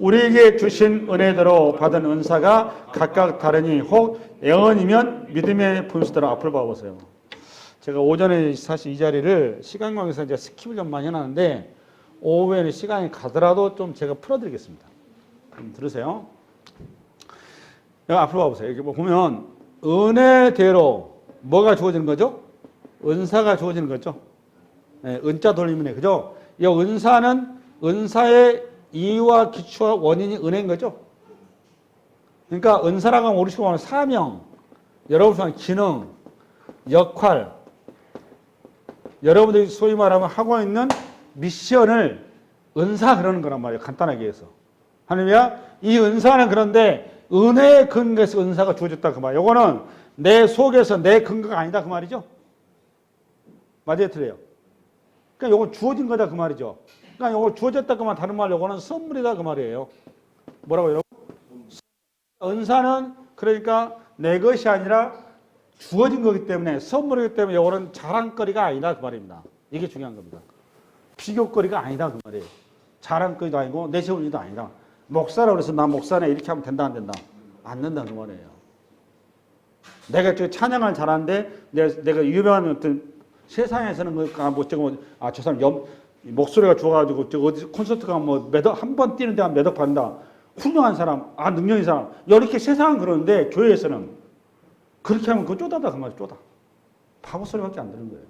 우리에게 주신 은혜대로 받은 은사가 각각 다르니 혹 예언이면 믿음의 분수대로 앞을 봐보세요. 제가 오전에 사실 이 자리를 시간 관계에서 이제 스킵을 좀 많이 해놨는데 오후에는 시간이 가더라도 좀 제가 풀어드리겠습니다. 들으세요. 여기 앞으로 봐보세요. 여기 보면 은혜대로 뭐가 주어지는 거죠? 은사가 주어지는 거죠. 네, 은자 돌리면 해. 그죠? 이 은사는 은사의 이유와 기초와 원인이 은혜인 거죠. 그러니까 은사라고 하면 우리식으로 하면 사명, 여러분이 하는 기능, 역할, 여러분들이 소위 말하면 하고 있는 미션을 은사 그러는 거란 말이에요. 간단하게 해서. 하느냐? 이 은사는 그런데 은혜의 근거에서 은사가 주어졌다 그 말이에요. 이거는 내 속에서 내 근거가 아니다 그 말이죠. 맞아요, 틀려요? 그러니까 이건 주어진 거다 그 말이죠. 그러니까 이거 주어졌다 그 말 다른 말로 이거는 선물이다 그 말이에요. 뭐라고요? 은사는 그러니까 내 것이 아니라 주어진 거기 때문에 선물이기 때문에 이거는 자랑거리가 아니다 그 말입니다. 이게 중요한 겁니다. 비교거리가 아니다 그 말이에요. 자랑거리도 아니고 내세울 일도 아니다. 목사라고 그래서 나 목사네 이렇게 하면 된다 안 된다? 안 된다 그 말이에요. 내가 저 찬양을 잘하는데 내가 유명한 어떤 세상에서는 저 사람 목소리가 좋아가지고 저 어디 콘서트 가면 뭐 한 번 뛰는데 한 몇 억 받는다. 훌륭한 사람, 능력 있는 사람. 이렇게 세상은 그러는데 교회에서는 그렇게 하면 그거 쪼다다 그 말이에요. 쪼다. 바보 소리밖에 안 되는 거예요.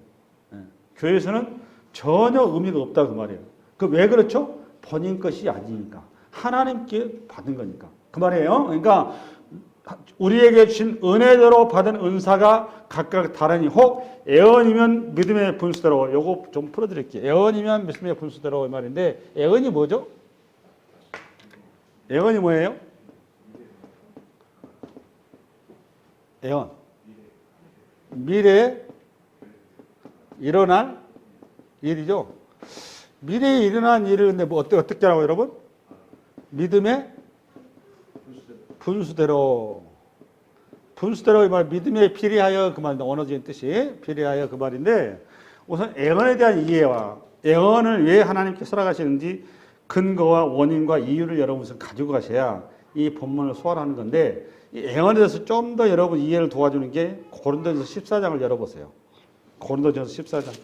네. 교회에서는 전혀 의미가 없다 그 말이에요. 그 왜 그렇죠? 본인 것이 아니니까. 하나님께 받은 거니까. 그 말이에요. 그러니까 우리에게 주신 은혜대로 받은 은사가 각각 다르니 혹 예언이면 믿음의 분수대로. 요거 좀 풀어드릴게요. 예언이면 믿음의 분수대로 이 말인데 예언이 뭐죠? 예언이 뭐예요? 예언. 미래에 일어날 일이죠. 미래에 일어난 일을 근데 뭐 어떻게 하라고 여러분? 믿음의 분수대로. 분수대로 이 말 믿음에 비례하여 그 말인데 언어적인 뜻이 비례하여 그 말인데 우선 예언에 대한 이해와 예언을 왜 하나님께 허락하시는지 근거와 원인과 이유를 여러분은 가지고 가셔야 이 본문을 소화하는 건데 이 예언에 대해서 좀 더 여러분 이해를 도와주는 게 고린도전서 14장을 열어보세요. 고린도전서 14장.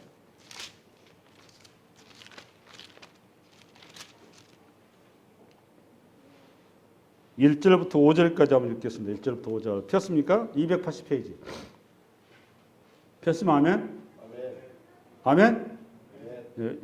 1절부터 5절까지 한번 읽겠습니다. 1절부터 5절. 폈습니까? 280페이지. 폈으면 아멘? 아멘?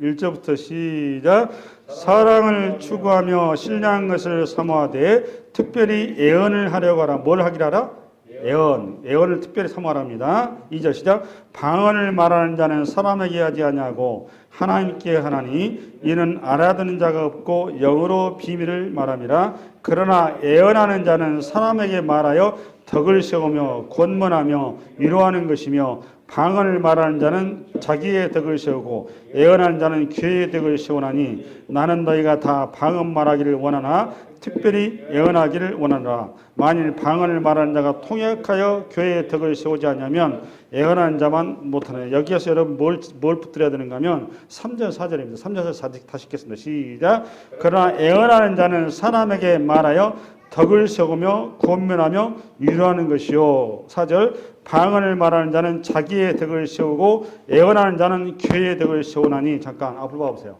1절부터 시작. 사랑을 추구하며 신령한 것을 사모하되 특별히 예언을 하려고 하라. 뭘 하기를 하라? 예언을 특별히 사모하랍니다. 2절 시작. 방언을 말하는 자는 사람에게 하지 아니하고 하나님께 하나니 이는 알아듣는 자가 없고 영으로 비밀을 말함이라. 그러나 예언하는 자는 사람에게 말하여 덕을 세우며 권면하며 위로하는 것이며 방언을 말하는 자는 자기의 덕을 세우고 예언하는 자는 교회의 덕을 세우나니 나는 너희가 다 방언 말하기를 원하나 특별히 예언하기를 원하노라. 만일 방언을 말하는 자가 통역하여 교회의 덕을 세우지 않으면 예언하는 자만 못하네. 여기에서 여러분 뭘 붙들어야 되는가 하면 3절 4절입니다. 3절 4절 다시 읽겠습니다. 시작. 그러나 예언하는 자는 사람에게 말하여 덕을 세우며 권면하며 위로하는 것이요. 4절. 방언을 말하는 자는 자기의 덕을 세우고 예언하는 자는 교회의 덕을 세우나니. 잠깐 앞으로 봐보세요.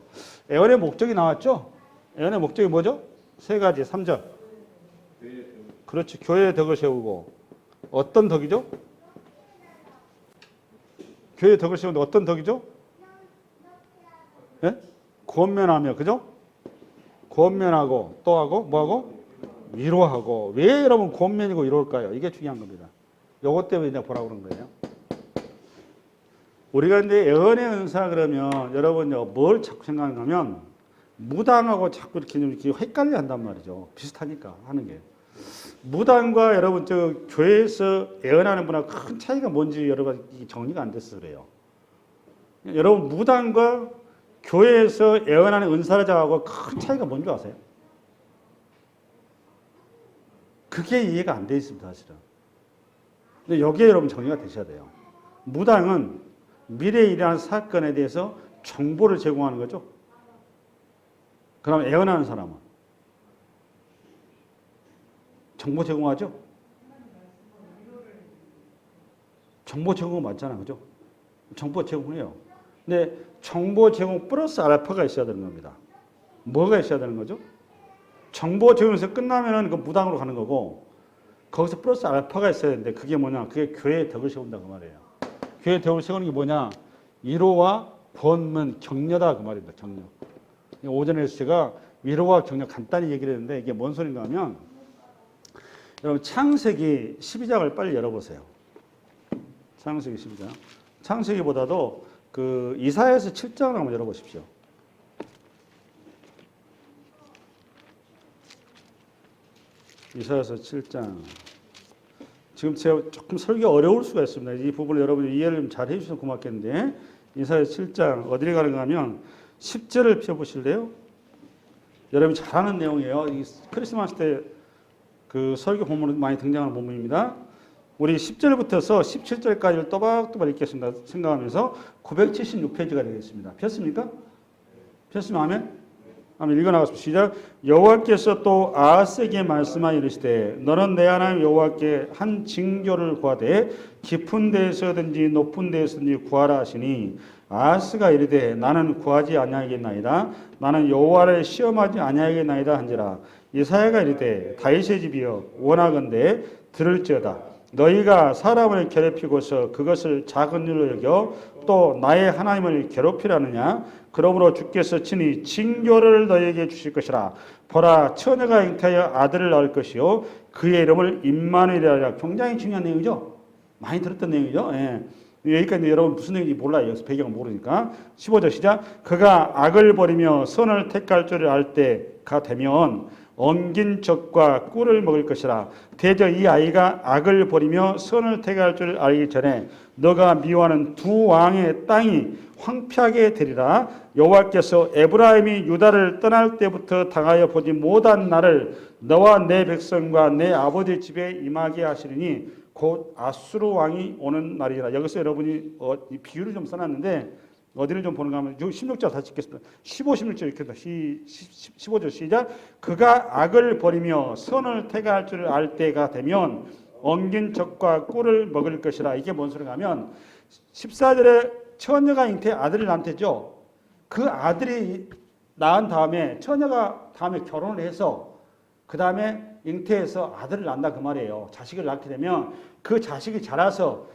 예언의 목적이 나왔죠? 예언의 목적이 뭐죠? 세 가지. 3절. 그렇지. 교회의 덕을 세우고. 어떤 덕이죠? 교회의 덕을 세우는데 어떤 덕이죠? 예? 권면하며. 그죠? 권면하고 또 하고 뭐하고? 위로하고. 왜 여러분 권면이고 위로일까요? 이게 중요한 겁니다. 요것 때문에 내가 보라고 그런 거예요. 우리가 이제 예언의 은사 그러면 여러분요 뭘 자꾸 생각하면 무당하고 자꾸 이렇게 좀 이렇게 헷갈려 한단 말이죠. 비슷하니까 하는 게. 무당과 여러분 저 교회에서 예언하는 분하고 큰 차이가 뭔지 여러분 정리가 안 돼서 그래요. 여러분 무당과 교회에서 예언하는 은사자하고 큰 차이가 뭔지 아세요? 그게 이해가 안 돼 있습니다, 사실은. 근데 여기에 여러분 정리가 되셔야 돼요. 무당은 미래에 일어날 사건에 대해서 정보를 제공하는 거죠. 그럼 예언하는 사람은 정보 제공하죠? 정보 제공 맞잖아, 그죠? 정보 제공해요. 근데 정보 제공 플러스 알파가 있어야 되는 겁니다. 뭐가 있어야 되는 거죠? 정보 제공에서 끝나면은 그 무당으로 가는 거고, 거기서 플러스 알파가 있어야 되는데, 그게 뭐냐? 그게 교회의 덕을 세운다, 그 말이에요. 교회의 덕을 세우는 게 뭐냐? 위로와 권면, 격려다, 그 말입니다, 격려. 오전에 제가 위로와 격려 간단히 얘기를 했는데, 이게 뭔 소린가 하면, 여러분, 창세기 12장을 빨리 열어보세요. 창세기 12장. 창세기보다도 그 이사야서 7장을 한번 열어보십시오. 이사야서 7장. 지금 제가 조금 설교 어려울 수가 있습니다. 이 부분을 여러분이 이해를 잘 해주셔서 고맙겠는데, 이사야서 7장 어디를 가는가 하면 10절을 펴보실래요? 여러분이 잘 아는 내용이에요. 이 크리스마스 때 그 설교 본문에 많이 등장하는 본문입니다. 우리 10절부터서 17절까지를 또박또박 읽겠습니다. 생각하면서 976페이지가 되겠습니다. 폈습니까? 폈으면 아멘? 한번 읽어나가십시오. 시작. 여호와께서 또 아하스에게 말씀하여 이르시되 너는 내 하나님 여호와께 한 징조를 구하되 깊은 데에서든지 높은 데에서든지 구하라 하시니 아하스가 이르되 나는 구하지 아니하겠나이다. 나는 여호와를 시험하지 아니하겠나이다 한지라. 이사야가 이르되 다윗의 집이여 원하건대 들을지어다. 너희가 사람을 괴롭히고서 그것을 작은 일로 여겨 또 나의 하나님을 괴롭히라느냐? 그러므로 주께서 친히 징조를 너희에게 주실 것이라. 보라, 처녀가 잉태하여 아들을 낳을 것이요 그의 이름을 임마누엘이라 하리라. 굉장히 중요한 내용이죠. 많이 들었던 내용이죠. 예. 여기까지 여러분 무슨 내용인지 몰라요. 배경을 모르니까. 15절 시작. 그가 악을 버리며 선을 택할 줄을 알 때가 되면 엉긴 젖과 꿀을 먹을 것이라. 대저 이 아이가 악을 버리며 선을 택할 줄을 알기 전에 너가 미워하는 두 왕의 땅이 황폐하게 되리라. 여호와께서 에브라임이 유다를 떠날 때부터 당하여 보지 못한 날을 너와 내 백성과 내 아버지 집에 임하게 하시리니 곧 아수르 왕이 오는 날이라. 여기서 여러분이 이 비유를 좀 써놨는데 어디를 좀 보는가 하면 16절 다시 읽겠습니다. 15, 16절 읽겠습니다. 15절 시작. 그가 악을 버리며 선을 택할 줄을 알 때가 되면 엉긴 젖과 꿀을 먹을 것이라. 이게 뭔 소리가 하면 14절에 처녀가 잉태 아들을 낳았죠. 그 아들이 낳은 다음에 처녀가 다음에 결혼을 해서 그 다음에 잉태해서 아들을 낳는다 그 말이에요. 자식을 낳게 되면 그 자식이 자라서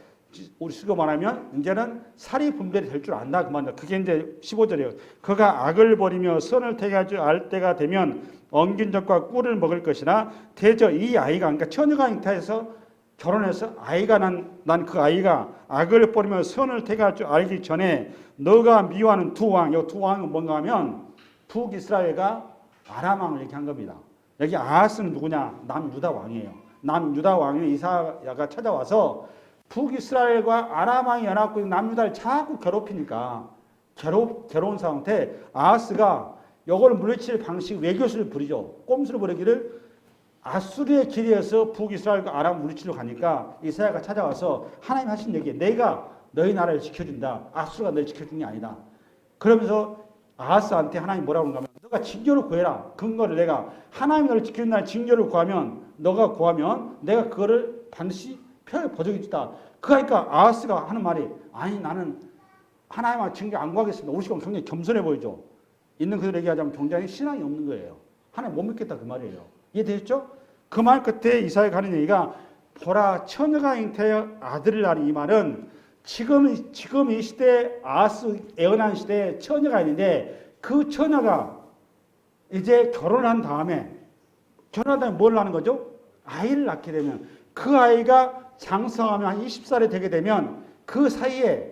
우리 쓰고 말하면 이제는 사리 분별이 될 줄 안다 그 말이야. 그게 이제 15절이에요. 그가 악을 버리며 선을 택할 줄 알 때가 되면 엉긴 젖과 꿀을 먹을 것이나 대저 이 아이가 그러니까 처녀가 잉태해서 결혼해서 아이가 난 그 아이가 악을 버리며 선을 택할 줄 알기 전에 너가 미워하는 두 왕, 이 두 왕은 뭔가 하면 북이스라엘과 아람 왕을 얘기한 겁니다. 여기 아하스는 누구냐? 남유다 왕이에요. 남유다 왕이 이사야가 찾아와서 북이스라엘과 아람 왕이 연합고 남유다를 자꾸 괴롭히니까 괴로운 상태 아하스가 이걸 물리칠 방식 외교수를 부리죠. 꼼수를 부리기를 아수르의 길이어서 북이스라엘과 아람 물리치러 가니까 이사야가 찾아와서 하나님 하신 얘기 내가 너희 나라를 지켜준다. 아수르가 너를 지켜주는 게 아니다. 그러면서 아하스한테 하나님 뭐라고 하는가 하면 너가 징조를 구해라. 근거를 내가 하나님이 너를 지켜준다는 징조를 구하면 너가 구하면 내가 그거를 반드시 표에 보정해 주다. 그러니까 아하스가 하는 말이 아니 나는 하나님의 징조 안 구하겠습니다. 우리 지금 굉장히 겸손해 보이죠. 있는 그대로 얘기하자면 굉장히 신앙이 없는 거예요. 하나님 못 믿겠다 그 말이에요. 이해되셨죠? 그 말 끝에 이사야가 하는 얘기가 보라 처녀가 잉태하여 아들을 낳으니 이 말은 지금 이 시대 아하스 애언한 시대에 처녀가 있는데 그 처녀가 이제 결혼한 다음에 뭘 하는 거죠? 아이를 낳게 되면 그 아이가 장성하면 한 20살이 되게 되면 그 사이에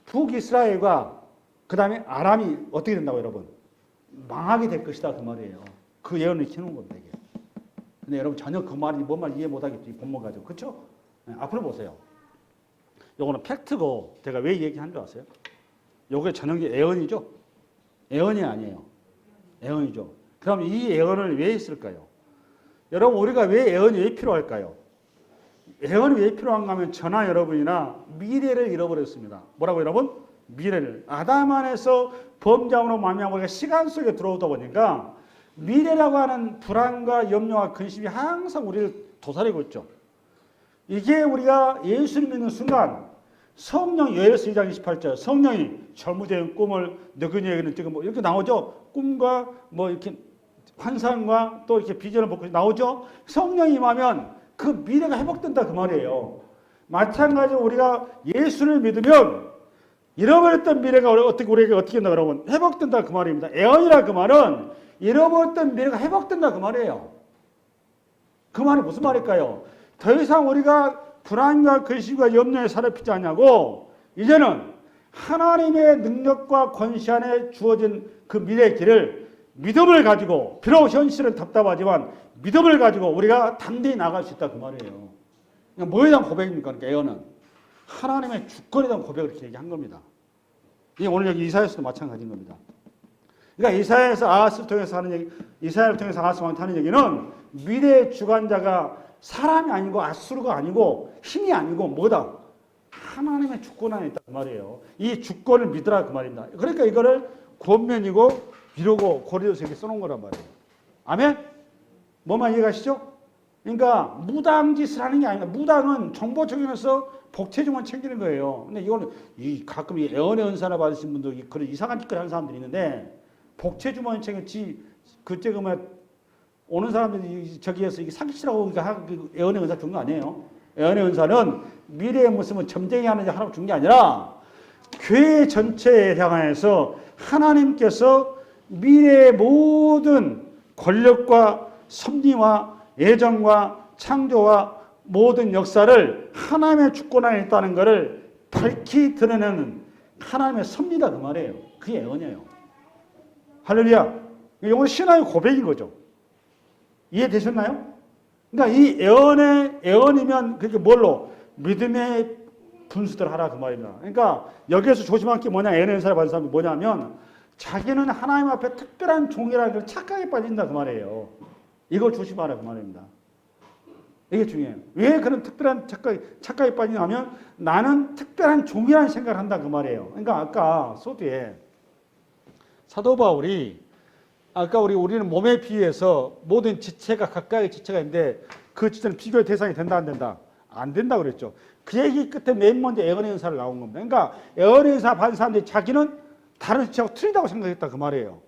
북이스라엘과 그 다음에 아람이 어떻게 된다고 여러분? 망하게 될 것이다 그 말이에요. 그 예언을 키우는 겁니다. 이게. 근데 여러분 전혀 그 말이 뭔 말 이해 못하겠죠. 이 본문 가지고. 그렇죠? 네, 앞으로 보세요. 요거는 팩트고 제가 왜 얘기한 줄 아세요? 요게 전형적 예언이죠. 예언이 아니에요. 예언이죠. 그럼 이 예언을 왜 했을까요? 여러분 우리가 왜 예언이 왜 필요할까요? 예언이 왜 필요한가 하면 저나 여러분이나 미래를 잃어버렸습니다. 뭐라고 여러분? 미래를. 아담 안에서 범죄함으로 말미암아 우리가 시간 속에 들어오다 보니까 미래라고 하는 불안과 염려와 근심이 항상 우리를 도사리고 있죠. 이게 우리가 예수를 믿는 순간 성령 요엘서 2장 28절 성령이 젊은이의 꿈을 너그니에게는 지금 뭐 이렇게 나오죠. 꿈과 뭐 이렇게 환상과 또 이렇게 비전을 보고 나오죠. 성령이 임하면 그 미래가 회복된다 그 말이에요. 마찬가지로 우리가 예수를 믿으면 잃어버렸던 미래가 어떻게 우리에게 어떻게 된다 그러면 회복된다 그 말입니다. 애언이라 그 말은 잃어버렸던 미래가 회복된다 그 말이에요. 그 말이 무슨 말일까요? 더 이상 우리가 불안과 근심과 염려에 사로잡히지 않냐고 이제는 하나님의 능력과 권세 안에 주어진 그 미래의 길을 믿음을 가지고 비록 현실은 답답하지만 믿음을 가지고 우리가 단단히 나갈 수 있다 그 말이에요. 그러니까 뭐에 대한 고백입니까? 그러니까 애언은 하나님의 주권에 대한 고백을 이렇게 얘기한 겁니다. 이게 오늘 여기 이사야서도 마찬가지인 겁니다. 그러니까 이사야에서 아하스를 통해서 하는 얘기, 이사야를 통해서 아하스 왕한테 하는 얘기는 미래의 주관자가 사람이 아니고 아수르가 아니고 힘이 아니고 뭐다? 하나님의 주권 안에 있다 그 말이에요. 이 주권을 믿으라 그 말입니다. 그러니까 이거를 권면이고 비로고 고리도서 이렇게 써놓은 거란 말이에요. 아멘? 뭐만 이해가시죠? 그러니까 무당짓을 하는 게 아니라 무당은 정보 적용해서 복체주만 챙기는 거예요. 근데 이거는 가끔 이 애언의 은사를 받으신 분들 그런 이상한 짓거리 하는 사람들이 있는데 복체주만 챙겼지 그때 그러면 오는 사람들이 저기에서 이게 사기치라고 애언의 은사 준 거 아니에요. 애언의 은사는 미래의 모습은 점쟁이 하는지 하라고 준 게 아니라 교회 전체에 향해서 하나님께서 미래의 모든 권력과 섭리와 예정과 창조와 모든 역사를 하나님의 주권 안에 있다는 것을 밝히 드러내는 하나님의 섭리다 그 말이에요. 그게 애언이에요. 할렐루야. 이건 신앙의 고백인 거죠. 이해되셨나요? 그러니까 이 애언이면 그게 뭘로? 믿음의 분수들 하라 그 말입니다. 그러니까 여기에서 조심할 게 뭐냐? 애언의 은사를 받은 사람이 뭐냐면 자기는 하나님 앞에 특별한 종이라는 걸 착각에 빠진다 그 말이에요. 이걸 조심하라 그 말입니다. 이게 중요해요. 왜 그런 특별한 착각에 빠지냐면 나는 특별한 종이라는 생각을 한다 그 말이에요. 그러니까 아까 소두에 사도 바울이 아까 우리는 몸에 비유해서 모든 지체가 각각의 지체가 있는데 그 지체는 비교의 대상이 된다 안 된다? 안 된다 그랬죠. 그 얘기 끝에 맨 먼저 애언의 은사를 나온 겁니다. 그러니까 애언의 은사 받은 사람들이 자기는 다른 지체하고 틀리다고 생각했다 그 말이에요.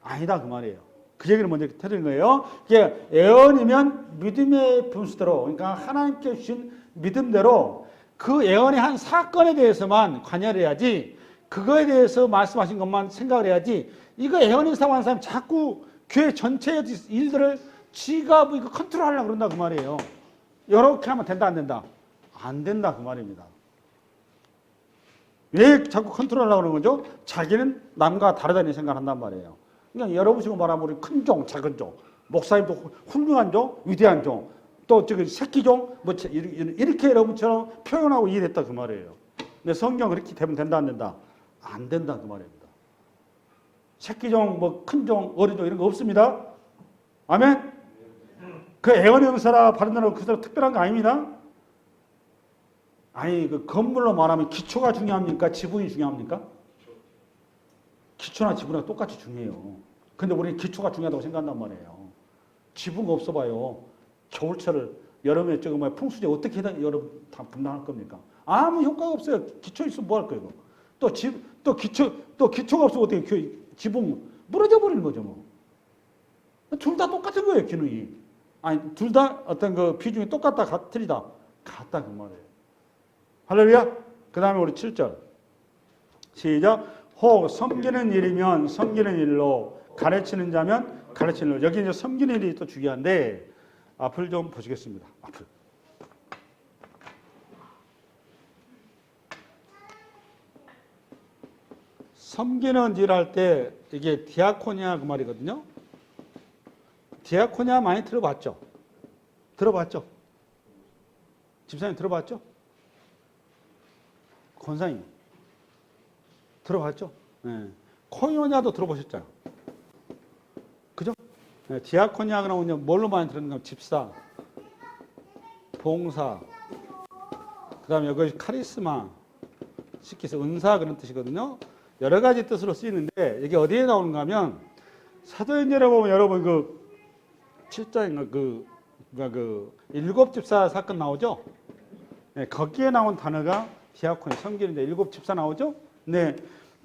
아니다 그 말이에요. 그 얘기를 먼저 드리는 거예요. 이게 애언이면 믿음의 분수대로 그러니까 하나님께 주신 믿음대로 그 애언의 한 사건에 대해서만 관여를 해야지 그거에 대해서 말씀하신 것만 생각을 해야지 이거 애언의 사고하는 사람 자꾸 교회 전체의 일들을 지가 뭐 이거 컨트롤하려고 그런다 그 말이에요. 이렇게 하면 된다 안 된다? 안 된다 그 말입니다. 왜 자꾸 컨트롤하려고 그러는 거죠? 자기는 남과 다르다는 생각을 한단 말이에요. 그냥 여러분식으로 말하면 우리 큰 종, 작은 종, 목사님도 훌륭한 종, 위대한 종, 또 저기 새끼 종, 뭐 이렇게 여러분처럼 표현하고 이해했다 그 말이에요. 근데 성경 그렇게 되면 된다 안 된다? 안 된다 그 말입니다. 새끼 종, 뭐 큰 종, 어린 종 이런 거 없습니다. 아멘? 그 애언의 은사라 받는다고 그 사람 특별한 거 아닙니다. 아니 그 건물로 말하면 기초가 중요합니까? 지붕이 중요합니까? 기초나 지붕이랑 똑같이 중요해요. 근데 우리는 기초가 중요하다고 생각한단 말이에요. 지붕 없어봐요. 겨울철을 여름에 저거 뭐 풍수제 어떻게 여러분 다 분담할 겁니까? 아무 효과가 없어요. 기초 있으면 뭐 할 거예요? 또 기초가 없으면 어떻게 지붕 무너져 버리는 거죠 뭐. 둘 다 똑같은 거예요 기능이. 아니 둘 다 어떤 그 비중이 똑같다 틀리다 같다 그 말이에요. 할렐루야. 그 다음에 우리 7절 시작. 혹 섬기는 일이면 섬기는 일로 가르치는 자면 가르치는 일로. 여기 이제 섬기는 일이 또 중요한데 앞을 좀 보시겠습니다. 앞을. 섬기는 일 할 때 이게 디아코니아 그 말이거든요. 디아코니아 많이 들어봤죠? 들어봤죠? 집사님 들어봤죠? 권사님 들어봤죠? 네. 코이노냐도 들어보셨잖아요. 그죠? 네. 디아코니아 그러면 뭘로 많이 들었는가? 집사, 봉사, 그 다음에 여기 카리스마, 시키서 은사 그런 뜻이거든요. 여러 가지 뜻으로 쓰이는데 이게 어디에 나오는가 하면 사도행전에 보면 여러분 그 7장인가 그 그러니까 그 일곱 집사 사건 나오죠? 네, 거기에 나온 단어가 디아코니 섬기는데 일곱 집사 나오죠? 네,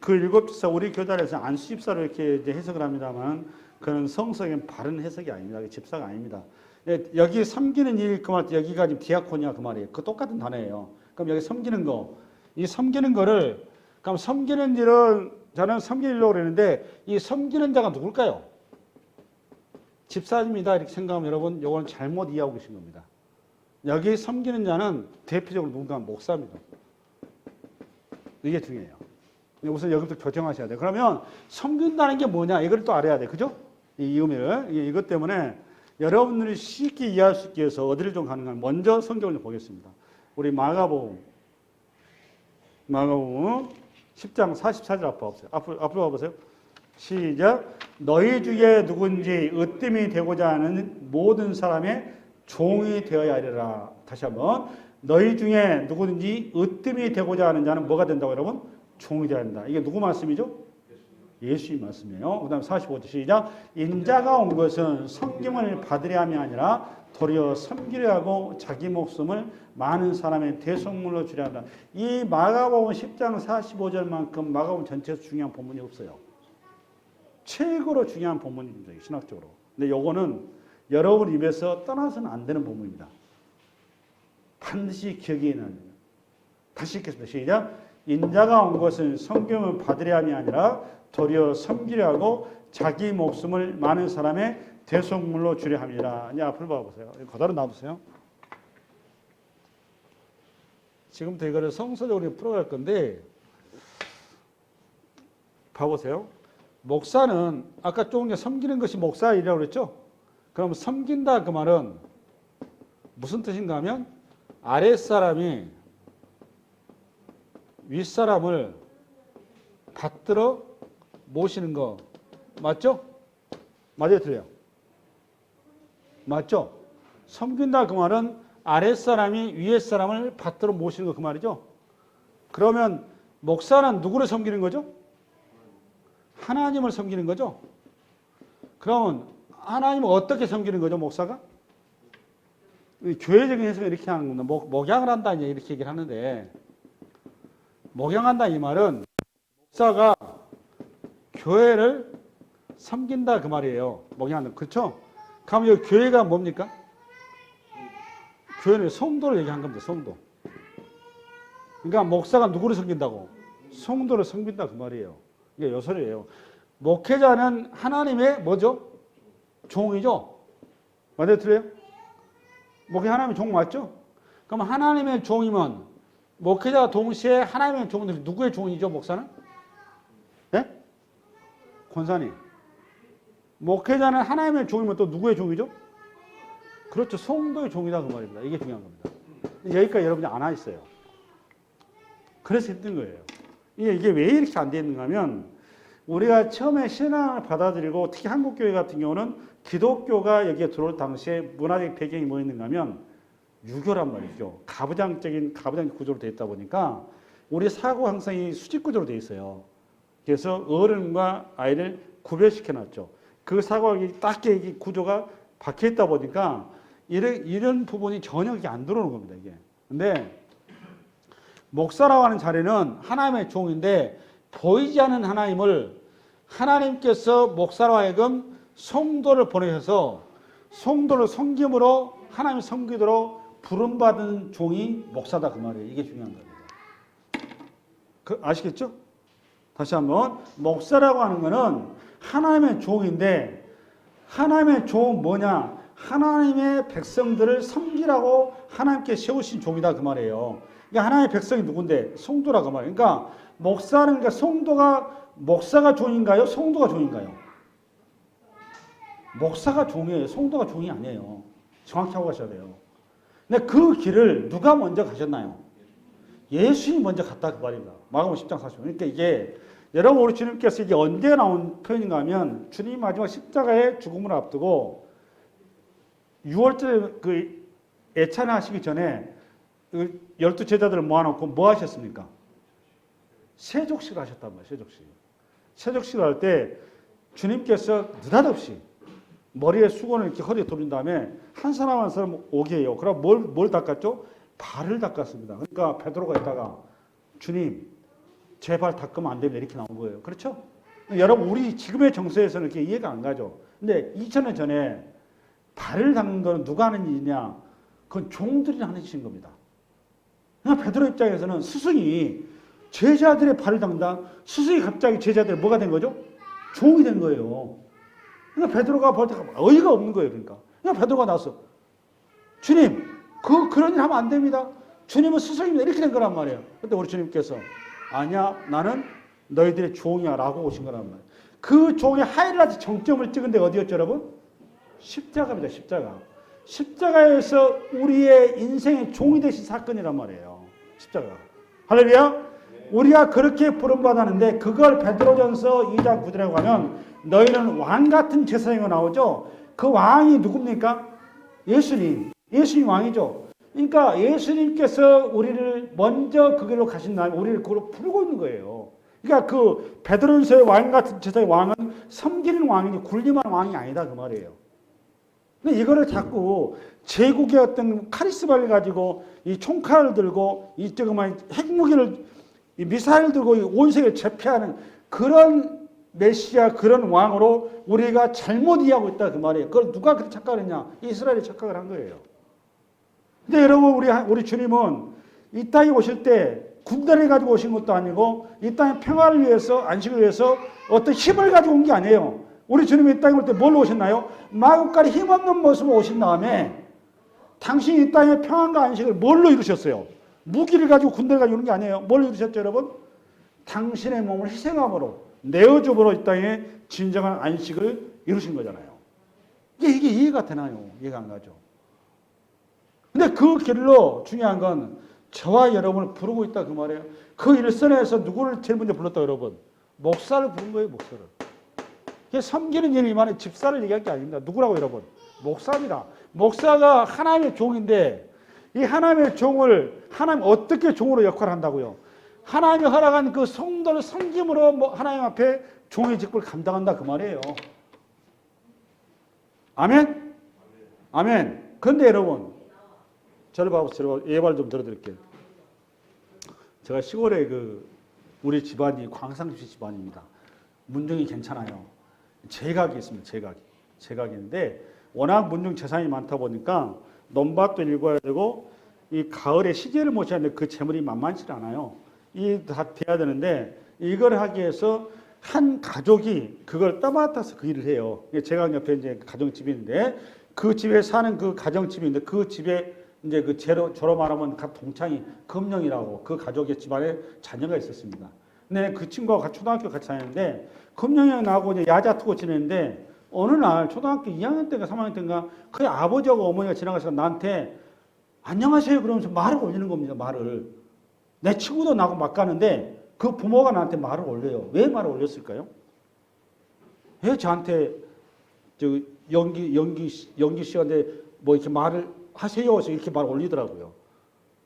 그 일곱 집사 우리 교단에서 안수 집사로 이렇게 이제 해석을 합니다만 그런 성서적인 바른 해석이 아닙니다. 집사가 아닙니다. 네, 여기 섬기는 일 그 말 여기가 지금 디아코니아 그 말이에요. 그 똑같은 단어예요. 그럼 여기 섬기는 거, 이 섬기는 거를 그럼 섬기는 일은 저는 섬기려고 그러는데 이 섬기는 자가 누굴까요? 집사입니다. 이렇게 생각하면 여러분 이건 잘못 이해하고 계신 겁니다. 여기 섬기는 자는 대표적으로 누군가 목사입니다. 이게 중요해요. 우선 여기부터 교정하셔야 돼요. 그러면 섬긴다는 게 뭐냐 이걸 또 알아야 돼. 그죠? 이 의미를. 이것 때문에 여러분들이 쉽게 이해할 수 있게 해서 어디를 좀 가는가 먼저 성경을 좀 보겠습니다. 우리 마가복음 10장 44절 앞으로 와보세요. 시작. 너희 중에 누군지 으뜸이 되고자 하는 모든 사람의 종이 되어야 하리라. 다시 한번. 너희 중에 누구든지 으뜸이 되고자 하는 자는 뭐가 된다고 여러분? 종이 되어야 한다. 이게 누구 말씀이죠? 예수의 말씀이에요. 그 다음 45절 시작. 인자가 온 것은 섬김을 받으려 함이 아니라 도리어 섬기려 하고 자기 목숨을 많은 사람의 대속물로 주려 한다. 이 마가복음 10장 45절만큼 마가복음 전체에서 중요한 본문이 없어요. 최고로 중요한 본문입니다. 신학적으로. 근데 요거는 여러분 입에서 떠나서는 안 되는 본문입니다. 반드시 기억이 나야 돼요. 다시 읽겠습니다. 시작. 인자가 온 것은 섬김을 받으려 함이 아니라 도리어 섬기려 하고 자기 목숨을 많은 사람의 대속물로 주려 함이라. 이제 앞을 봐보세요. 그대로 놔두세요. 지금부터 이거를 성서적으로 풀어갈 건데 봐보세요. 목사는 아까 조금 전에 섬기는 것이 목사 일이라고 그랬죠? 그럼 섬긴다 그 말은 무슨 뜻인가 하면 아랫사람이 윗사람을 받들어 모시는 거 맞죠? 맞아요? 틀려요? 맞죠? 섬긴다 그 말은 아랫사람이 위에사람을 받들어 모시는 거 그 말이죠? 그러면 목사는 누구를 섬기는 거죠? 하나님을 섬기는 거죠? 그러면 하나님을 어떻게 섬기는 거죠, 목사가? 교회적인 해석은 이렇게 하는 겁니다. 목양을 한다, 이렇게 얘기를 하는데, 목양한다 이 말은 목사가 교회를 섬긴다 그 말이에요. 목양한다. 그렇죠? 그럼 이 교회가 뭡니까? 교회는 성도를 얘기한 겁니다. 성도. 그러니까 목사가 누구를 섬긴다고? 성도를 섬긴다 그 말이에요. 이게 요소리예요. 목회자는 하나님의 뭐죠? 종이죠? 맞아요? 틀려요? 목회 하나님의 종 맞죠? 그럼 하나님의 종이면 목회자가 동시에 하나님의 종들이 누구의 종이죠? 목사는? 네? 권사님. 목회자는 하나님의 종이면 또 누구의 종이죠? 그렇죠. 성도의 종이다 그 말입니다. 이게 중요한 겁니다. 여기까지 여러분이 안 와 있어요. 그래서 힘든 거예요. 이게 왜 이렇게 안 돼 있는가 하면 우리가 처음에 신앙을 받아들이고 특히 한국교회 같은 경우는 기독교가 여기에 들어올 당시에 문화적 배경이 뭐 있는가 하면 유교란 말이죠. 가부장 구조로 되어 있다 보니까 우리 사고 항상 이 수직 구조로 되어 있어요. 그래서 어른과 아이를 구별시켜 놨죠. 그 사고가 딱 구조가 박혀 있다 보니까 이런 부분이 전혀 안 들어오는 겁니다. 이게. 근데 목사라고 하는 자리는 하나님의 종인데 보이지 않는 하나님을 하나님께서 목사로 하여금 성도를 보내셔서 성도를 섬김으로 하나님 섬기도록 부름받은 종이 목사다 그 말이에요. 이게 중요한 겁니다. 아시겠죠? 다시 한번 목사라고 하는 것은 하나님의 종인데 하나님의 종은 뭐냐? 하나님의 백성들을 섬기라고 하나님께 세우신 종이다 그 말이에요. 그러니까 하나님의 백성이 누군데? 성도라 그 말이에요. 그러니까 목사는 그러니까 목사가 종인가요? 성도가 종인가요? 목사가 종이에요. 성도가 종이 아니에요. 정확히 하고 가셔야 돼요. 근데 그 길을 누가 먼저 가셨나요? 예수님이 먼저 갔다 그 말입니다. 마가복음 10장 40절. 그러니까 이게 여러분 우리 주님께서 이게 언제 나온 표현인가 하면 주님이 마지막 십자가의 죽음을 앞두고 6월절에 그 애찬을 하시기 전에 12제자들을 모아놓고 뭐 하셨습니까? 세족식을 하셨단 말이에요. 세족식을 할 때 주님께서 느닷없이 머리에 수건을 이렇게 허리에 돌린 다음에 한 사람 한 사람 오게 해요. 그럼 뭘 닦았죠? 발을 닦았습니다. 그러니까 베드로가 있다가 주님, 제 발 닦으면 안 됩니다. 이렇게 나온 거예요. 그렇죠? 여러분, 우리 지금의 정서에서는 이렇게 이해가 안 가죠. 근데 2000년 전에 발을 닦는 거는 누가 하는 일이냐? 그건 종들이 하는 짓인 겁니다. 그러니까 베드로 입장에서는 스승이 제자들의 발을 닦는다. 스승이 갑자기 제자들이 뭐가 된 거죠? 종이 된 거예요. 그러니까 베드로가 벌써 어이가 없는 거예요. 그러니까 베드로가 나왔어. 주님, 그런 일 하면 안 됩니다. 주님은 스승입니다. 이렇게 된 거란 말이에요. 근데 우리 주님께서 아니야, 나는 너희들의 종이야 라고 오신 거란 말이에요. 그 종의 하이라이트 정점을 찍은 데가 어디였죠, 여러분? 십자가입니다. 십자가. 십자가에서 우리의 인생의 종이 되신 사건이란 말이에요. 십자가. 할렐루야. 우리가 그렇게 부름받았는데 그걸 베드로전서 2장 9절에 가면 너희는 왕 같은 제사장이 나오죠. 그 왕이 누굽니까? 예수님. 예수님 왕이죠. 그러니까 예수님께서 우리를 먼저 그 길로 가신 다음에 우리를 그걸로 부르고 있는 거예요. 그러니까 그 베드로전서의 왕 같은 제사장의 왕은 섬기는 왕이지 군림하는 왕이 아니다 그 말이에요. 근데 이거를 자꾸 제국의 어떤 카리스마를 가지고 이 총칼을 들고 이 조그만 핵무기를 이 미사일 들고 온 세계를 제패하는 그런 메시아 그런 왕으로 우리가 잘못 이해하고 있다 그 말이에요. 그걸 누가 그렇게 착각을 했냐? 이스라엘이 착각을 한 거예요. 근데 여러분 우리 주님은 이 땅에 오실 때 군대를 가지고 오신 것도 아니고 이 땅의 평화를 위해서 안식을 위해서 어떤 힘을 가지고 온 게 아니에요. 우리 주님이 이 땅에 올 때 뭘로 오셨나요? 마구간에 힘없는 모습으로 오신 다음에 당신이 이 땅의 평안과 안식을 뭘로 이루셨어요? 무기를 가지고 군대를 가지고 오는 게 아니에요. 뭘 이루셨죠 여러분? 당신의 몸을 희생함으로 내어줌으로 이 땅에 진정한 안식을 이루신 거잖아요. 이게 이해가 되나요? 이해가 안 가죠. 근데 그 길로 중요한 건 저와 여러분을 부르고 있다 그 말이에요. 그 일선에서 누구를 제일 먼저 불렀다 여러분? 목사를 부른 거예요. 목사를. 이게 섬기는 일이만의 집사를 얘기할 게 아닙니다. 누구라고 여러분? 목사입니다. 목사가 하나님의 종인데 이 하나님의 종을 하나님 어떻게 종으로 역할을 한다고요? 하나님이 허락한 그 성도를 섬김으로 하나님 앞에 종의 직분을 감당한다 그 말이에요. 아멘? 아멘. 그런데 여러분 저를 봐보세요. 예발 좀 들어드릴게요. 제가 시골에 우리 집안이 광상주씨 집안입니다. 문중이 괜찮아요. 제각이 있습니다. 제각인데 워낙 문중 재산이 많다 보니까 논밭도 일궈야 되고 이 가을에 시제를 모셔야 하는데 그 재물이 만만치 않아요. 이 다 돼야 되는데 이걸 하기 위해서 한 가족이 그걸 떠맡아서 그 일을 해요. 제각 옆에 이제 가정집이 있는데 그 집에 사는 그 가정집이 있는데 그 집에 이제 그 저로 말하면 각 동창이 금령이라고 그 가족의 집안에 자녀가 있었습니다. 근데 그 친구하고 같이 초등학교 같이 다녔는데 금령이 나하고 이제 야자투고 지냈는데 어느 날 초등학교 2학년 때인가 3학년 때인가 그 아버지하고 어머니가 지나가서 나한테 안녕하세요 그러면서 말을 올리는 겁니다. 말을. 내 친구도 나하고 막 가는데 그 부모가 나한테 말을 올려요. 왜 말을 올렸을까요? 왜 저한테 저 연기 씨한테 뭐 이렇게 말을 하세요. 해서 이렇게 말 올리더라고요.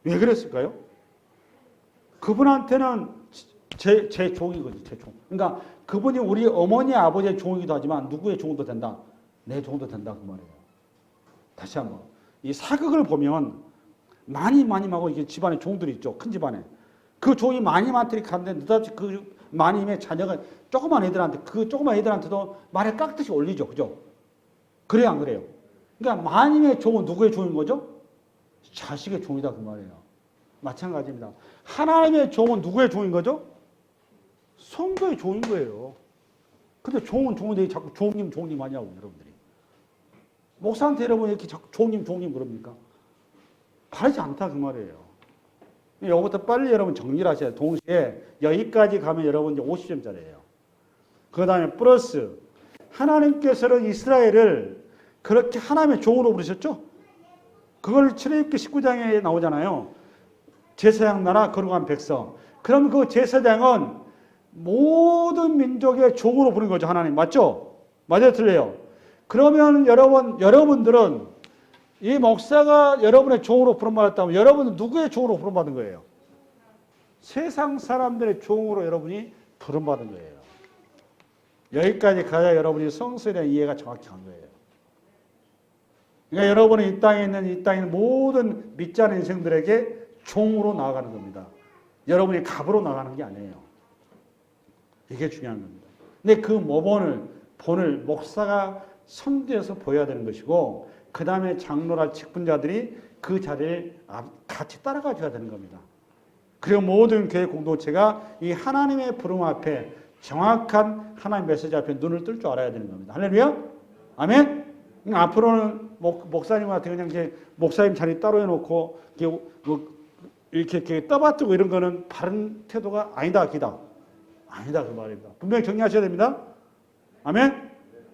왜 그랬을까요? 그분한테는 제 종이거든요. 제 종. 그러니까 그분이 우리 어머니 아버지의 종이기도 하지만 누구의 종도 된다. 내 종도 된다 그 말이에요. 다시 한번 이 사극을 보면 많이 하고 이게 집안에 종들이 있죠. 큰 집안에 그 종이 많이 많더니 갔는데 느닷없이 그 마님의 자녀가 조그만 애들한테 그 조그만 애들한테도 말을 깍듯이 올리죠. 그죠? 그래요 안 그래요? 그러니까 마님의 종은 누구의 종인 거죠? 자식의 종이다 그 말이에요. 마찬가지입니다. 하나님의 종은 누구의 종인 거죠? 성도의 종인 거예요. 근데 종은 종인데 자꾸 종님 하냐고 여러분들이. 목사한테 여러분 이렇게 자꾸 종님 그럽니까? 바르지 않다 그 말이에요. 이거부터 빨리 여러분 정리를 하셔야 돼요. 동시에 여기까지 가면 여러분 이제 50점짜리예요. 그 다음에 플러스 하나님께서는 이스라엘을 그렇게 하나님의 종으로 부르셨죠? 그걸 출애굽기 19장에 나오잖아요. 제사장 나라 거룩한 백성. 그럼 그 제사장은 모든 민족의 종으로 부르는 거죠. 하나님. 맞죠? 맞아요? 틀려요? 그러면 여러분들은 이 목사가 여러분의 종으로 부름받았다면 여러분은 누구의 종으로 부름받은 거예요? 세상 사람들의 종으로 여러분이 부름받은 거예요. 여기까지 가야 여러분이 성서에 대한 이해가 정확히 간 거예요. 그러니까 여러분은 이 땅에 있는 모든 믿지 않는 인생들에게 종으로 나아가는 겁니다. 여러분이 갑으로 나가는 게 아니에요. 이게 중요한 겁니다. 근데 그 본을 목사가 선두에서 보여야 되는 것이고, 그 다음에 장로나 직분자들이 그 자리를 같이 따라가 줘야 되는 겁니다. 그리고 모든 교회 공동체가 이 하나님의 부름 앞에 정확한 하나님 메시지 앞에 눈을 뜰 줄 알아야 되는 겁니다. 할렐루야? 아멘? 앞으로는 목사님한테 그냥 이렇게 목사님 자리 따로 해놓고 이렇게 떠받들고 이런 거는 바른 태도가 아니다, 기다. 아니다, 그 말입니다. 분명히 정리하셔야 됩니다. 아멘?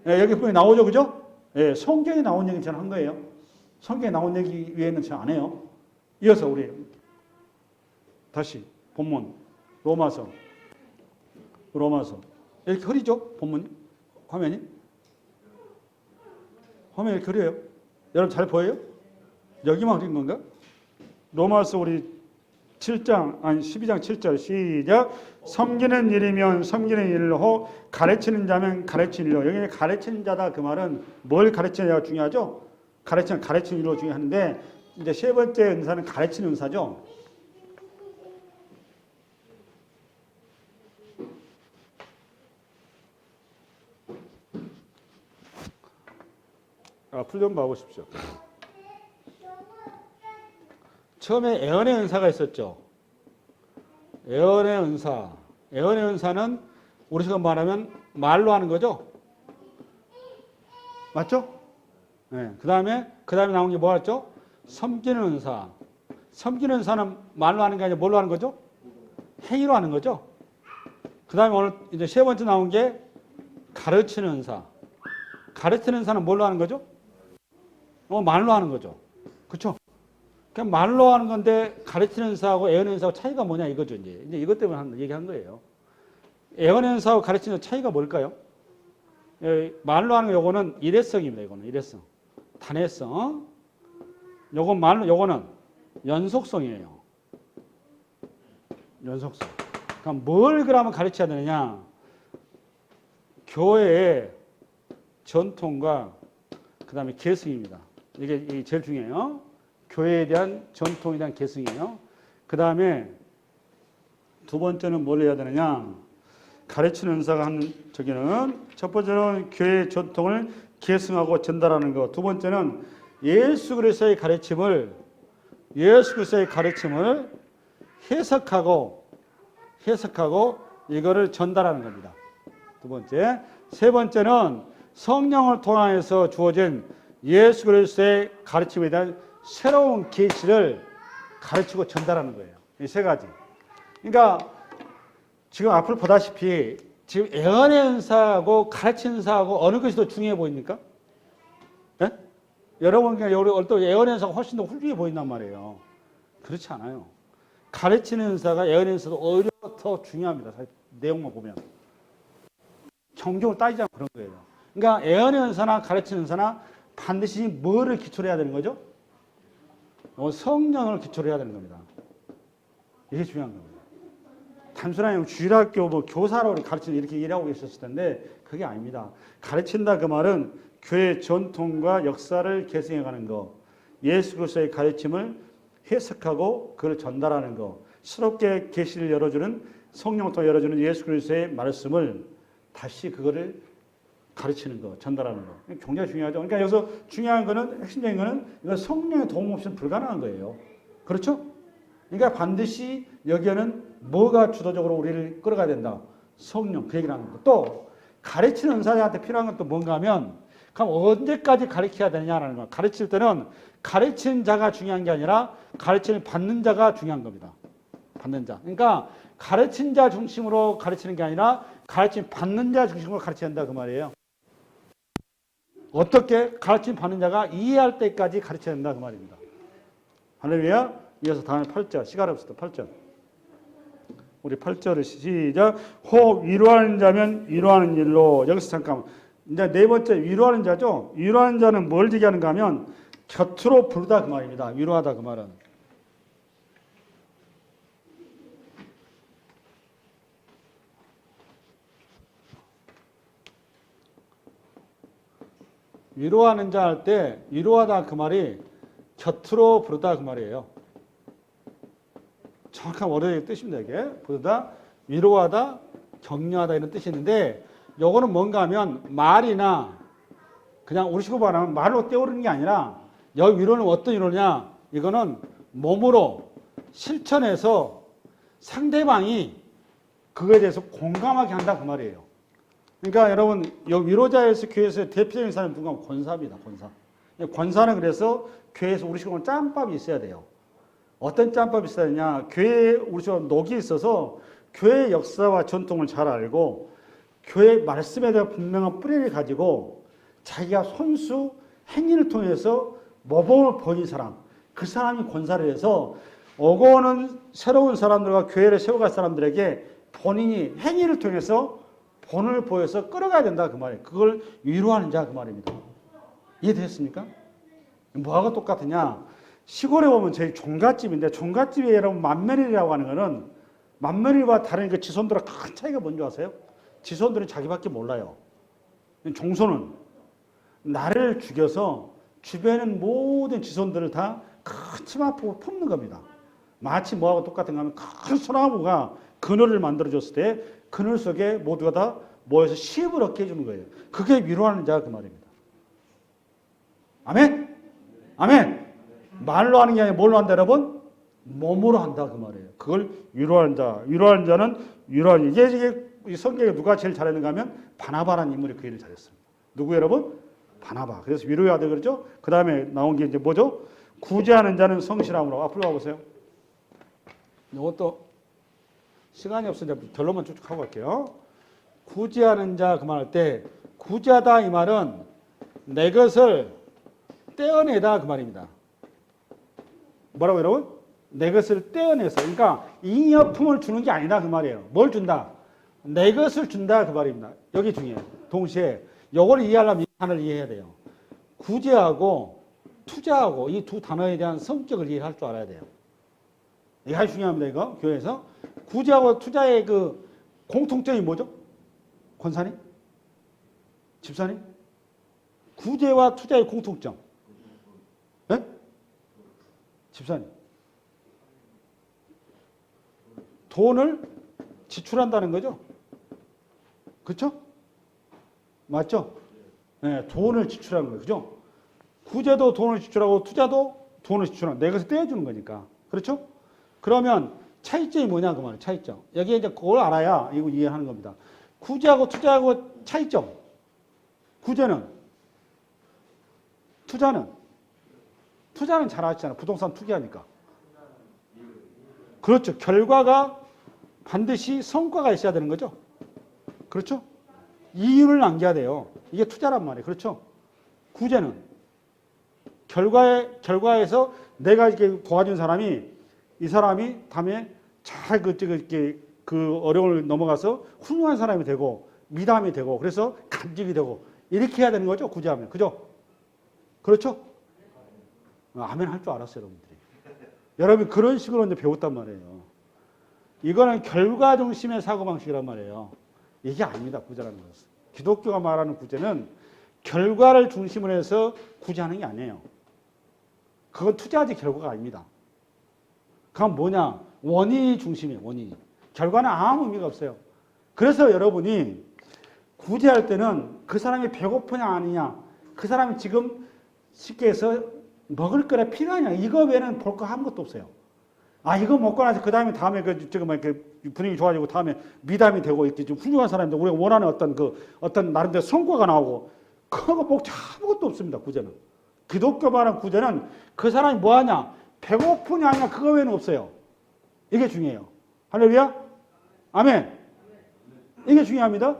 예, 여기 분명히 나오죠, 그죠? 예, 성경에 나온 얘기 저는 한 거예요. 성경에 나온 얘기 외에는 저는 안 해요. 이어서 우리 다시 본문 로마서 이렇게 흐리죠? 본문 화면이 이렇게 흐려요. 여러분 잘 보여요? 여기만 흐린 건가? 로마서 우리 12장 7절 시작. 섬기는 일이면 섬기는 일로, 가르치는 자면 가르치는 일로. 여기 가르치는 자다 그 말은 뭘 가르치느냐가 중요하죠. 가르치는 일로 중요한데, 이제 세 번째 은사는 가르치는 은사죠. 풀 좀 봐보십시오. 처음에 애언의 은사가 있었죠. 애언의 은사는 우리가 말하면 말로 하는 거죠. 맞죠? 네. 그 다음에 나온 게 뭐였죠? 섬기는 은사. 섬기는 은사는 말로 하는 게 아니라 뭘로 하는 거죠? 행위로 하는 거죠. 그 다음에 오늘 이제 세 번째 나온 게 가르치는 은사. 가르치는 은사는 뭘로 하는 거죠? 말로 하는 거죠. 그렇죠? 그냥 말로 하는 건데 가르치는 은사하고 애언의 은사하고 차이가 뭐냐 이거죠. 이제 이것 때문에 얘기한 거예요. 애언의 은사하고 가르치는 차이가 뭘까요? 말로 하는 요거는 일회성입니다. 이거는 일회성. 단회성. 요거는 연속성이에요. 연속성. 그럼 뭘 그러면 가르쳐야 되느냐? 교회의 전통과 그 다음에 계승입니다. 이게 제일 중요해요. 교회에 대한 전통에 대한 계승이에요. 그 다음에 두 번째는 뭘 해야 되느냐? 가르치는 은사가 하는 저기는 첫 번째는 교회의 전통을 계승하고 전달하는 것. 두 번째는 예수 그리스도의 가르침을 해석하고 이거를 전달하는 겁니다. 두 번째. 세 번째는 성령을 통해서 주어진 예수 그리스도의 가르침에 대한 새로운 계시를 가르치고 전달하는 거예요. 이 세 가지. 그러니까 지금 앞으로 보다시피 지금 애언의 은사하고 가르치는 은사하고 어느 것이 더 중요해 보입니까? 네? 여러분 또 애언의 은사가 훨씬 더 훌륭해 보인단 말이에요. 그렇지 않아요. 가르치는 은사가 애언의 은사도 오히려 더 중요합니다. 내용만 보면. 정경을 따지지 않고 그런 거예요. 그러니까 애언의 은사나 가르치는 은사나 반드시 뭐를 기초로 해야 되는 거죠? 성령을 기초로 해야 되는 겁니다. 이게 중요한 겁니다. 단순한 주일학교 교사로 가르치는 이렇게 일하고 계셨을 텐데 그게 아닙니다. 가르친다 그 말은 교회 전통과 역사를 계승해가는 거, 예수 그리스도의 가르침을 해석하고 그걸 전달하는 거, 새롭게 계시를 열어주는 성령을 통해 열어주는 예수 그리스도의 말씀을 다시 그거를 가르치는 거, 전달하는 거. 굉장히 중요하죠. 그러니까 여기서 중요한 거는, 핵심적인 거는 이건 성령의 도움 없이는 불가능한 거예요. 그렇죠? 그러니까 반드시 여기에는 뭐가 주도적으로 우리를 끌어가야 된다? 성령, 그 얘기를 하는 거. 또 가르치는 은사자한테 필요한 건 또 뭔가 하면 그럼 언제까지 가르쳐야 되느냐라는 거. 가르칠 때는 가르치는 자가 중요한 게 아니라 가르치는 받는 자가 중요한 겁니다. 받는 자. 그러니까 가르친 자 중심으로 가르치는 게 아니라 가르침 받는 자 중심으로 가르쳐야 한다 그 말이에요. 어떻게? 가르침 받는 자가 이해할 때까지 가르쳐야 된다 그 말입니다. 할렐루야. 이어서 다음에 8절. 시간 없어도 8절. 우리 8절을 시작. 혹 위로하는 자면 위로하는 일로. 여기서 잠깐. 이제 네 번째 위로하는 자죠. 위로하는 자는 뭘 얘기하는가 하면 곁으로 부르다 그 말입니다. 위로하다 그 말은. 위로하는 자 할 때 위로하다 그 말이 곁으로 부르다 그 말이에요. 정확한 원어의 뜻입니다. 이게 부르다, 위로하다, 격려하다 이런 뜻이 있는데 요거는 뭔가 하면 말이나 그냥 우리 식으로 말하면 말로 떼오르는 게 아니라 여기 위로는 어떤 위로냐, 이거는 몸으로 실천해서 상대방이 그거에 대해서 공감하게 한다 그 말이에요. 그러니까 여러분 여기 위로자에서 교회에서 대표적인 사람이 누가 권사입니다. 권사. 권사는 그래서 교회에서 우리 식으로 짬밥이 있어야 돼요. 어떤 짬밥이 있어야 되냐, 교회에 우리 식으로 녹이 있어서 교회의 역사와 전통을 잘 알고 교회 말씀에 대한 분명한 뿌리를 가지고 자기가 손수 행위를 통해서 모범을 보인 사람, 그 사람이 권사를 해서 오고 오는 새로운 사람들과 교회를 세워갈 사람들에게 본인이 행위를 통해서 본을 보여서 끌어가야 된다 그 말이에요. 그걸 위로하는 자 그 말입니다. 이해되셨습니까? 뭐하고 똑같으냐, 시골에 보면 저희 종갓집인데 종갓집에 여러분 맏며느리라고 하는 거는 맏며느리와 다른 그 지손들과 큰 차이가 뭔지 아세요? 지손들은 자기밖에 몰라요. 종손은 나를 죽여서 주변에 모든 지손들을 다 큰 치마포로 품는 겁니다. 마치 뭐하고 똑같은 가 하면 큰 소나무가 그늘을 만들어줬을 때 그늘 속에 모두가 다 모여서 시흡을 얻게 해주는 거예요. 그게 위로하는 자 그 말입니다. 아멘? 아멘? 말로 하는 게 아니라 뭘로 한다 여러분? 몸으로 한다 그 말이에요. 그걸 위로하는 자. 위로하는 자는 위로하는 자. 이게 이 성경에 누가 제일 잘했는가 하면 바나바라는 인물이 그 일을 잘했습니다. 누구 여러분? 바나바. 그래서 위로해야 돼 그러죠? 그 다음에 나온 게 이제 뭐죠? 구제하는 자는 성실함으로. 앞으로 가보세요. 이것도 시간이 없으니까 결론만 쭉쭉 하고 갈게요. 구제하는 자 그 말 할 때 구제하다 이 말은 내 것을 떼어내다 그 말입니다. 뭐라고 여러분? 내 것을 떼어내서. 그러니까 잉여품을 주는 게 아니다 그 말이에요. 뭘 준다? 내 것을 준다 그 말입니다. 여기 중요해요. 동시에 이걸 이해하려면 이 단어를 이해해야 돼요. 구제하고 투자하고 이 두 단어에 대한 성격을 이해할 줄 알아야 돼요. 이게 아주 중요합니다. 이거 교회에서 구제하고 투자의 그 공통점이 뭐죠? 권사님? 집사님? 구제와 투자의 공통점. 네? 집사님. 돈을 지출한다는 거죠. 그렇죠? 맞죠? 네, 돈을 지출하는 거예요. 그죠? 구제도 돈을 지출하고 투자도 돈을 지출하는, 내 것을 떼어주는 거니까. 그렇죠? 그러면 차이점이 뭐냐 그 말이에요. 차이점. 여기에 이제 그걸 알아야 이거 이해하는 겁니다. 구제하고 투자하고 차이점. 구제는, 투자는 잘 아시잖아요. 부동산 투기하니까. 그렇죠. 결과가 반드시 성과가 있어야 되는 거죠. 그렇죠? 이윤을 남겨야 돼요. 이게 투자란 말이에요. 그렇죠? 구제는 결과에서 내가 이렇게 도와준 사람이, 이 사람이 다음에 잘 그 어려움을 넘어가서 훌륭한 사람이 되고 미담이 되고 그래서 간직이 되고 이렇게 해야 되는 거죠. 구제하면. 그죠? 그렇죠? 아멘 할 줄 알았어요, 여러분들이. 여러분 그런 식으로 이제 배웠단 말이에요. 이거는 결과 중심의 사고방식이란 말이에요. 이게 아닙니다. 구제라는 것은. 기독교가 말하는 구제는 결과를 중심으로 해서 구제하는 게 아니에요. 그건 투자하지 결과가 아닙니다. 그건 뭐냐? 원인이 중심이에요. 원인이. 결과는 아무 의미가 없어요. 그래서 여러분이 구제할 때는 그 사람이 배고프냐 아니냐, 그 사람이 지금 쉽게 해서 먹을 거나 필요하냐, 이거 외에는 볼 거 아무것도 없어요. 아, 이거 먹고 나서 그 다음에 지금 이렇게 분위기 좋아지고 다음에 미담이 되고 이렇게 좀 훌륭한 사람인데 우리가 원하는 어떤 나름대로 성과가 나오고 그거 뭐 아무것도 없습니다. 구제는. 기독교 말하는 구제는 그 사람이 뭐 하냐, 배고프냐 아니냐, 그거 외에는 없어요. 이게 중요해요. 할렐루야? 아멘. 이게 중요합니다.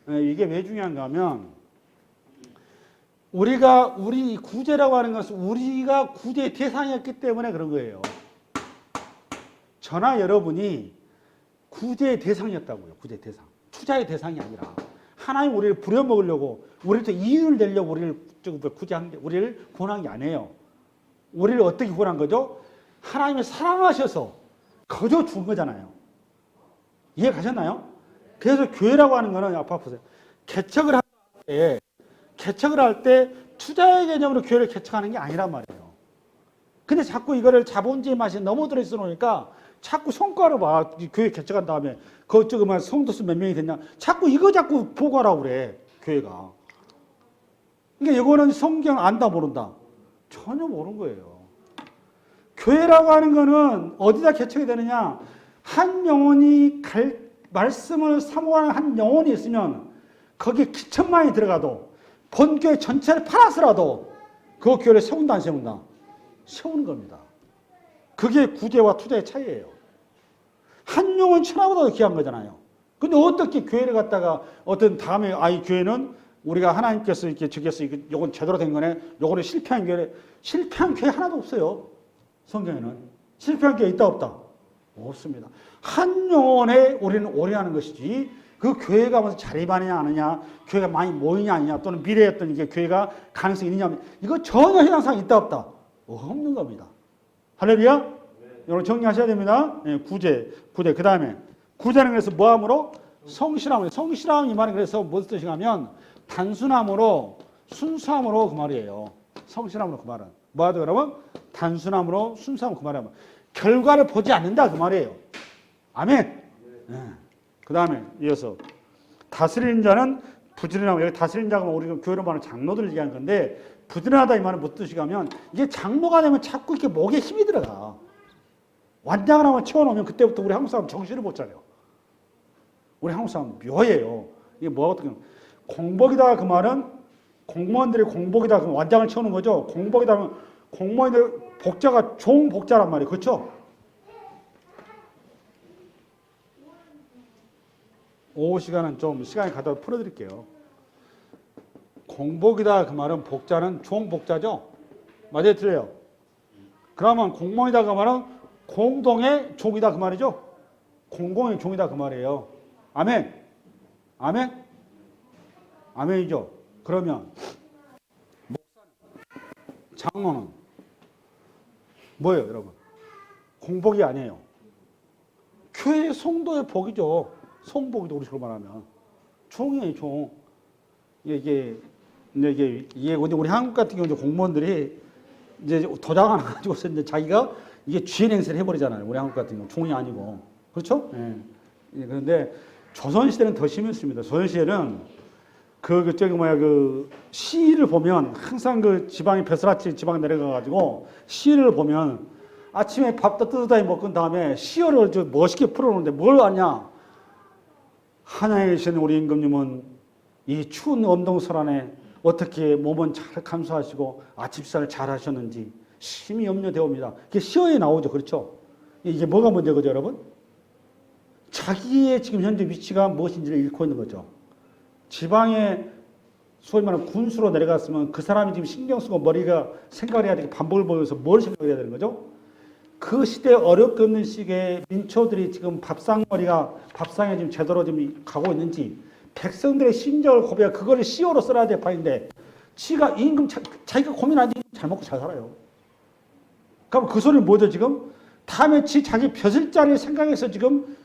이게 왜 중요한가 하면 우리 구제라고 하는 것은 우리가 구제의 대상이었기 때문에 그런 거예요. 저나 여러분이 구제의 대상이었다고요. 구제의 대상. 투자의 대상이 아니라 하나님 우리를 부려먹으려고, 우리한테 이윤을 내려고 우리를 구제한 게, 우리를 구원한 게 아니에요. 우리를 어떻게 구원한 거죠? 하나님이 사랑하셔서 거저 준 거잖아요. 이해 가셨나요? 그래서 교회라고 하는 거는, 아파 보세요. 개척을 할 때 개척을 할 때 투자의 개념으로 교회를 개척하는 게 아니란 말이에요. 근데 자꾸 이거를 자본주의 맛이 너무 들어있어 놓으니까 자꾸 성과를 봐. 교회 개척한 다음에 그쪽에만 성도수 몇 명이 됐냐. 자꾸 이거 자꾸 보고하라고 그래. 교회가. 그러니까 이거는 성경 안다 모른다. 전혀 모르는 거예요. 교회라고 하는 거는 어디다 개척이 되느냐. 한 영혼이 말씀을 사모하는 한 영혼이 있으면 거기에 기천만이 들어가도 본교회 전체를 팔아서라도 그 교회를 세운다 안 세운다? 세우는 겁니다. 그게 구제와 투자의 차이예요. 한 영혼 천하보다 더 귀한 거잖아요. 근데 어떻게 교회를 갖다가 어떤 다음에 이 교회는 우리가 하나님께서 이렇게 저기서 이건 제대로 된 거네. 요거는 실패한 교회 하나도 없어요. 성경에는. 실패한 교회 있다 없다? 없습니다. 한 영혼에 우리는 오래 하는 것이지 그 교회가 무슨 자리반이냐 아니냐, 교회가 많이 모이냐 아니냐, 또는 미래에 어떤 이게 교회가 가능성이 있느냐, 이거 전혀 해당사항이 있다 없다? 없는 겁니다. 할렐루야? 여러분 정리하셔야 됩니다. 네, 구제. 그 다음에 구제는 그래서 뭐함으로? 성실함으로. 성실함 이 말은 그래서 무슨 뜻인가 하면 단순함으로, 순수함으로 그 말이에요. 성실함으로 그 말은. 뭐하다 그러면? 단순함으로, 순수함으로 그 말이에요. 결과를 보지 않는다 그 말이에요. 아멘. 네. 그 다음에 이어서 다스리는 자는 부지런하고, 여기 다스리는 자가 우리가 교회로 말하는 장로들을 얘기하는 건데, 부지런하다 이 말은 무슨 뜻이가 하면 이게 장로가 되면 자꾸 이렇게 목에 힘이 들어가. 완장을 한번 채워놓으면 그때부터 우리 한국 사람 정신을 못 차려. 우리 한국 사람 묘해요. 이게 뭐 어떻게 공복이다 그 말은 공무원들이 공복이다 그러면 완장을 채우는 거죠. 공복이다 하면 공무원들 복자가 종복자란 말이에요. 그렇죠? 오후 시간은 좀 시간이 가다가 풀어드릴게요. 공복이다 그 말은 복자는 종복자죠? 맞아요? 틀려요? 그러면 공무원이다 그 말은 공동의 종이다 그 말이죠? 공공의 종이다 그 말이에요. 아멘? 아멘? 아멘이죠? 그러면 목사는, 장로는 뭐예요 여러분? 공복이 아니에요. 교회 성도의 복이죠. 성복이죠. 우리식으로 말하면. 종이에요, 종. 이게 우리 한국 같은 경우 공무원들이 이제 도장 하나 가지고서 이제 자기가 이게 주인 행세를 해버리잖아요. 우리 한국 같은 경우 종이 아니고. 그렇죠? 예. 그런데 조선시대는 더 심했습니다. 조선시대는 시를 보면 항상 그 지방에 벼슬아치 지방 내려가가지고 시를 보면 아침에 밥도 뜨뜻하게 먹은 다음에 시어를 멋있게 풀어놓는데 뭘 아냐? 한양에 계신 우리 임금님은 이 추운 엄동설 안에 어떻게 몸은 잘 감수하시고 아침 식사를 잘 하셨는지 심히 염려되어 옵니다. 그게 시어에 나오죠. 그렇죠? 이게 뭐가 문제거죠, 여러분? 자기의 지금 현재 위치가 무엇인지를 잃고 있는 거죠. 지방에 소위 말하는 군수로 내려갔으면 그 사람이 지금 신경 쓰고 머리가 생각을 해야 되고 반복을 보면서 뭘 생각해야 되는 거죠? 그 시대에 어렵게 없는 시기에 민초들이 지금 밥상에 지금 제대로 지금 가고 있는지 백성들의 심정을 고백해 그거를 시어로 써야 될 판인데 지가 임금 자기가 고민하지 잘 먹고 잘 살아요. 그럼 그 소리는 뭐죠 지금? 다음에 자기 벼슬자리를 생각해서 지금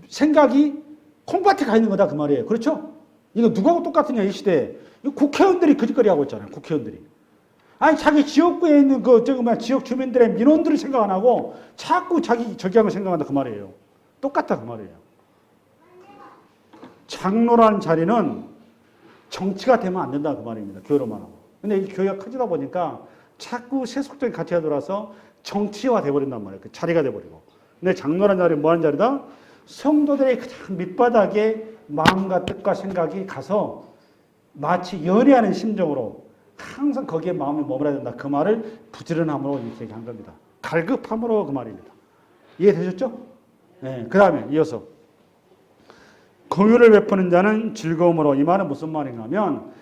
생각이 콩밭에 가 있는 거다 그 말이에요. 그렇죠? 이거 누구하고 똑같으냐 이 시대에. 국회의원들이 그짓거리 하고 있잖아요. 국회의원들이. 아니 자기 지역구에 있는 지역 주민들의 민원들을 생각 안 하고 자꾸 자기 저기한 걸 생각한다 그 말이에요. 똑같다 그 말이에요. 장로라는 자리는 정치가 되면 안 된다 그 말입니다. 교회로 말하고. 근데 이 교회가 커지다 보니까 자꾸 세속적인 가치가 들어와서 정치화 돼버린단 말이에요. 그 자리가 돼버리고. 근데 장로라는 자리는 뭐 하는 자리다? 성도들의 가장 밑바닥에 마음과 뜻과 생각이 가서 마치 연애하는 심정으로 항상 거기에 마음이 머물러야 된다. 그 말을 부지런함으로 이렇게 얘기한 겁니다. 갈급함으로 그 말입니다. 이해되셨죠? 네. 그 다음에 이어서 공유를 베푸는 자는 즐거움으로. 이 말은 무슨 말인가 하면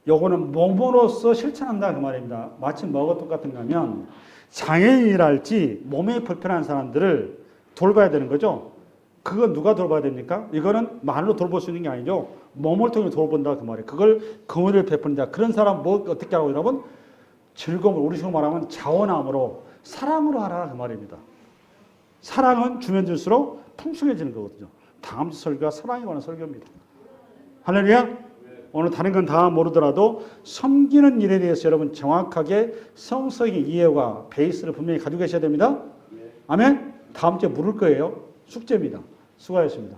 요거는 몸으로써 실천한다 그 말입니다. 마치 뭐가 똑같은가 하면 장애인이랄지 몸이 불편한 사람들을 돌봐야 되는 거죠. 그건 누가 돌봐야 됩니까? 이거는 말로 돌볼 수 있는 게 아니죠. 몸을 통해 돌본다 그 말이에요. 그걸 공유를 베푼다. 그런 사람 뭐 어떻게 하라고 여러분? 즐거움을 우리식으로 말하면 자원함으로 사랑으로 하라 그 말입니다. 사랑은 주면 줄수록 풍성해지는 거거든요. 다음 주 설교가 사랑에 관한 설교입니다. 할렐루야. 오늘 다른 건 다 모르더라도 섬기는 일에 대해서 여러분 정확하게 성서의 이해와 베이스를 분명히 가지고 계셔야 됩니다. 아멘? 다음 주에 물을 거예요. 숙제입니다. 수고하셨습니다.